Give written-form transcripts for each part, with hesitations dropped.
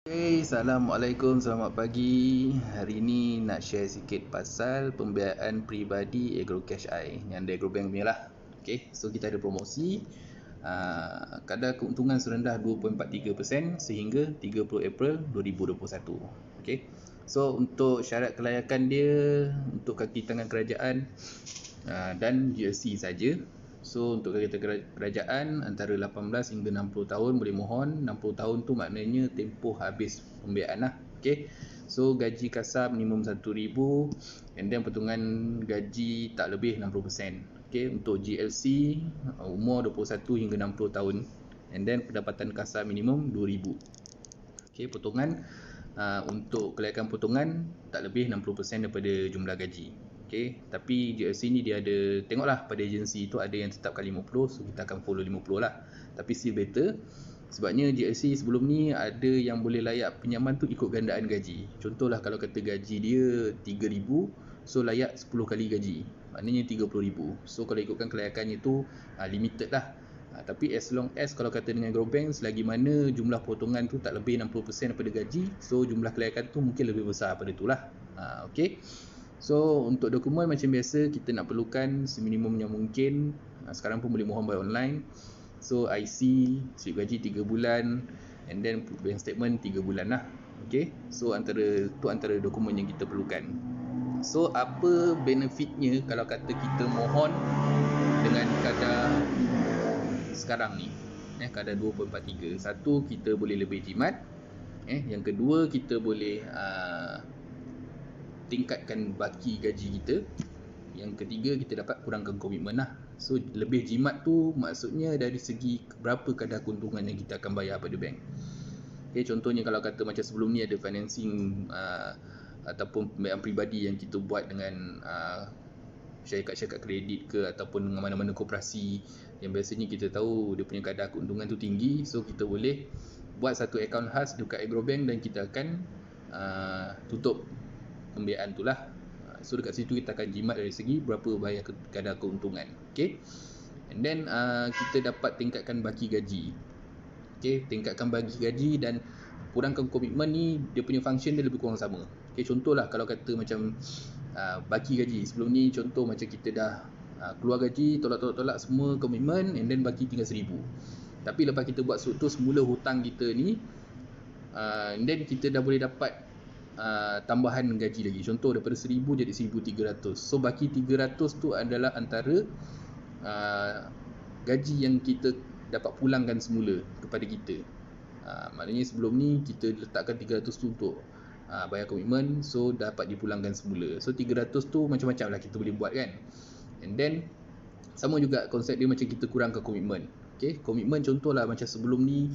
Hey, Assalamualaikum, selamat pagi. Hari ni nak share sikit pasal pembiayaan peribadi AgroCash I yang ada AgroBank punya lah. Okay, so kita ada promosi kadar keuntungan serendah 2.43% sehingga 30 April 2021. Okay, so untuk syarat kelayakan dia untuk kaki tangan kerajaan dan GLC saja. So untuk kereta kerajaan antara 18 hingga 60 tahun boleh mohon. 60 tahun tu maknanya tempoh habis pembiayaan lah. Okay. So gaji kasar minimum 1,000 and then potongan gaji tak lebih 60%. Okay. Untuk GLC umur 21 hingga 60 tahun and then pendapatan kasar minimum 2,000. Okay. Potongan untuk kelayakan potongan tak lebih 60% daripada jumlah gaji. Okay, tapi GLC ni dia ada, tengoklah pada agensi tu ada yang tetapkan 50, so kita akan follow 50 lah. Tapi still better sebabnya GLC sebelum ni ada yang boleh layak pinjaman tu ikut gandaan gaji. Contohlah kalau kata gaji dia 3,000, so layak 10 kali gaji, maknanya 30,000. So kalau ikutkan kelayakannya tu limited lah. Tapi as long as kalau kata dengan AgroBank, selagi mana jumlah potongan tu tak lebih 60% daripada gaji, so jumlah kelayakan tu mungkin lebih besar pada tu lah. Okay. So untuk dokumen macam biasa kita nak perlukan seminimum yang mungkin. Sekarang pun boleh mohon by online. So IC, slip gaji 3 bulan and then bank statement 3 bulan lah. Okay. So antara dokumen yang kita perlukan. So apa benefitnya kalau kata kita mohon dengan kadar sekarang ni, kadar 2.43. Satu, kita boleh lebih jimat. Yang kedua, kita boleh tingkatkan baki gaji kita. Yang ketiga, kita dapat kurangkan komitmen lah. So lebih jimat tu maksudnya dari segi berapa kadar keuntungan yang kita akan bayar pada bank. Okay, contohnya kalau kata macam sebelum ni ada financing ataupun pembiayaan peribadi yang kita buat dengan syarikat-syarikat kredit ke ataupun dengan mana-mana koperasi yang biasanya kita tahu dia punya kadar keuntungan tu tinggi. So kita boleh buat satu akaun khas dekat AgroBank dan kita akan tutup pembiayaan tu lah. So dekat situ kita akan jimat dari segi berapa bayar kadar keuntungan. Okay. And then kita dapat tingkatkan baki gaji. Okay, tingkatkan baki gaji dan kurangkan komitmen ni, dia punya function dia lebih kurang sama. Okay, contohlah kalau kata macam baki gaji sebelum ni, contoh macam kita dah keluar gaji, tolak semua komitmen and then baki tinggal 1,000. Tapi lepas kita buat struktur semula hutang kita ni, and then kita dah boleh dapat tambahan gaji lagi. Contoh daripada 1,000 jadi 1,300. So baki 300 tu adalah antara gaji yang kita dapat pulangkan semula kepada kita. Maknanya sebelum ni kita letakkan 300 tu untuk bayar komitmen, so dapat dipulangkan semula. So 300 tu macam-macam lah kita boleh buat kan. And then sama juga konsep dia macam kita kurangkan komitmen. Okay, komitmen contohlah macam sebelum ni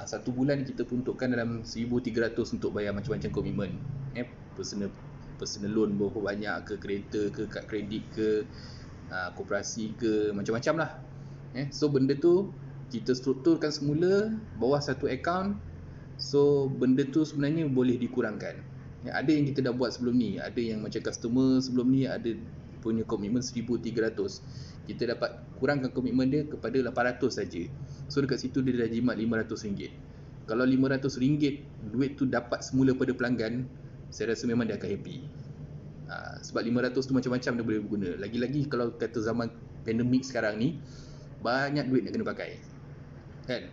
satu bulan kita peruntukkan dalam 1,300 untuk bayar macam-macam komitmen. Personal loan berapa banyak ke, kereta ke, kad kredit ke, koperasi ke, macam-macam lah. So benda tu kita strukturkan semula bawah satu akaun. So benda tu sebenarnya boleh dikurangkan. Ada yang kita dah buat sebelum ni. Ada yang macam customer sebelum ni ada punya komitmen 1,300. Kita dapat kurangkan komitmen dia kepada 800 saja. So dekat situ dia dah jimat RM500. Kalau RM500 duit tu dapat semula pada pelanggan, saya rasa memang dia akan happy. Sebab 500 tu macam-macam dia boleh guna. Lagi-lagi kalau kata zaman pandemik sekarang ni, banyak duit nak kena pakai kan.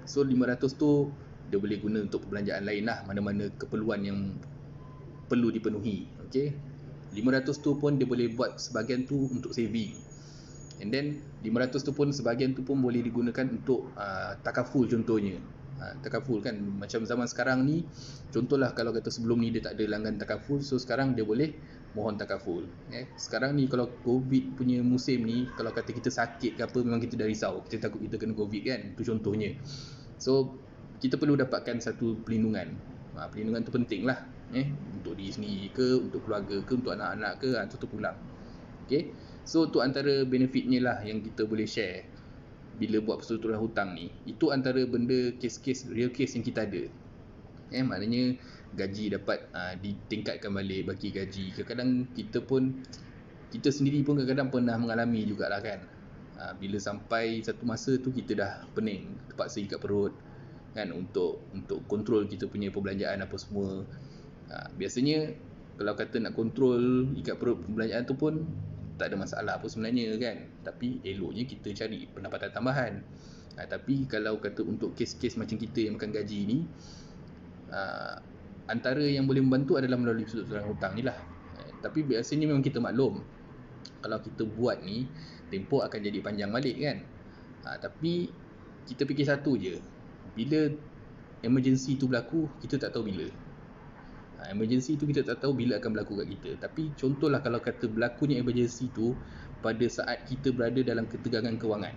So 500 tu dia boleh guna untuk perbelanjaan lain lah, mana-mana keperluan yang perlu dipenuhi. Okay, 500 tu pun dia boleh buat sebahagian tu untuk saving. And then 500 tu pun sebahagian tu pun boleh digunakan untuk takaful contohnya. Takaful kan macam zaman sekarang ni, contohlah kalau kata sebelum ni dia tak ada langgan takaful, so sekarang dia boleh mohon takaful. Sekarang ni kalau COVID punya musim ni, kalau kata kita sakit ke apa, memang kita dah risau, kita takut kita kena COVID kan, tu contohnya. So kita perlu dapatkan satu perlindungan. Perlindungan tu penting lah, untuk diri sendiri ke, untuk keluarga ke, untuk anak-anak ke, tu pulang. Okay, so tu antara benefitnya lah yang kita boleh share bila buat perstrukturan hutang ni. Itu antara benda kes-kes, real case yang kita ada. Maknanya gaji dapat ditingkatkan balik baki gaji. Kadang-kadang kita sendiri pun kadang-kadang pernah mengalami jugalah kan. Bila sampai satu masa tu kita dah pening, terpaksa ikat perut. kan, untuk kontrol kita punya perbelanjaan apa semua. Biasanya kalau kata nak kontrol ikat perut perbelanjaan tu pun tak ada masalah apa sebenarnya kan, tapi eloknya kita cari pendapatan tambahan. Tapi kalau kata untuk kes-kes macam kita yang makan gaji ni, antara yang boleh membantu adalah melalui persetujuan hutang ni lah. Tapi biasanya memang kita maklum, kalau kita buat ni tempoh akan jadi panjang balik kan. Tapi kita fikir satu je, bila emergency tu berlaku, kita tak tahu bila. Emergency tu kita tak tahu bila akan berlaku kat kita. Tapi contohlah kalau kata berlakunya emergency tu pada saat kita berada dalam ketegangan kewangan,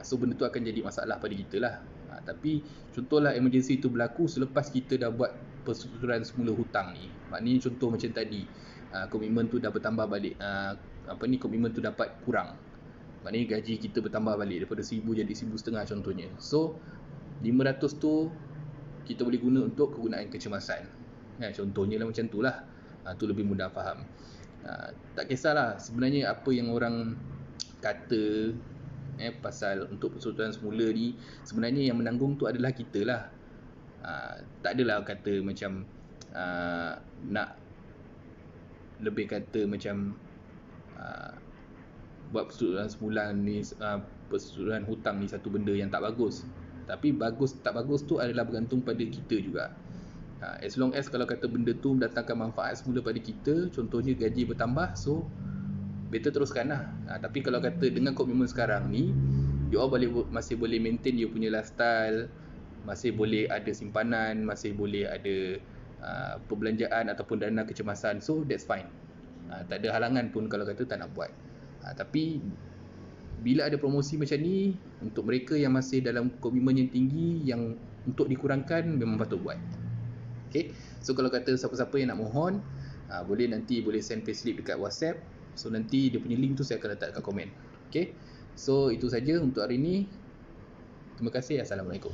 so benda tu akan jadi masalah pada kita lah. Tapi contohlah emergency tu berlaku selepas kita dah buat persetujuan semula hutang ni. Maknanya contoh macam tadi, komitmen tu dah bertambah balik, komitmen tu dapat kurang, maknanya gaji kita bertambah balik daripada 1,000 jadi 1,500 contohnya. So 500 tu kita boleh guna untuk kegunaan kecemasan. Contohnya lah macam tu lah. Tu lebih mudah faham. Tak kisahlah sebenarnya apa yang orang kata pasal untuk persetujuan semula ni, sebenarnya yang menanggung tu adalah kita lah. Tak adalah kata macam nak lebih kata macam buat persetujuan semula ni, persetujuan hutang ni satu benda yang tak bagus. Tapi bagus tak bagus tu adalah bergantung pada kita juga. As long as kalau kata benda tu mendatangkan manfaat semula pada kita, contohnya gaji bertambah, so better teruskan lah. Tapi kalau kata dengan komitmen sekarang ni, you all masih boleh maintain you punya lifestyle, masih boleh ada simpanan, masih boleh ada perbelanjaan ataupun dana kecemasan, so that's fine. Tak ada halangan pun kalau kata tak nak buat. Tapi bila ada promosi macam ni, untuk mereka yang masih dalam komitmen yang tinggi, yang untuk dikurangkan, memang patut buat. Okay, so kalau kata siapa-siapa yang nak mohon, boleh send payslip dekat WhatsApp. So nanti dia punya link tu saya akan letak dekat komen. Okay, so itu saja untuk hari ni. Terima kasih. Assalamualaikum.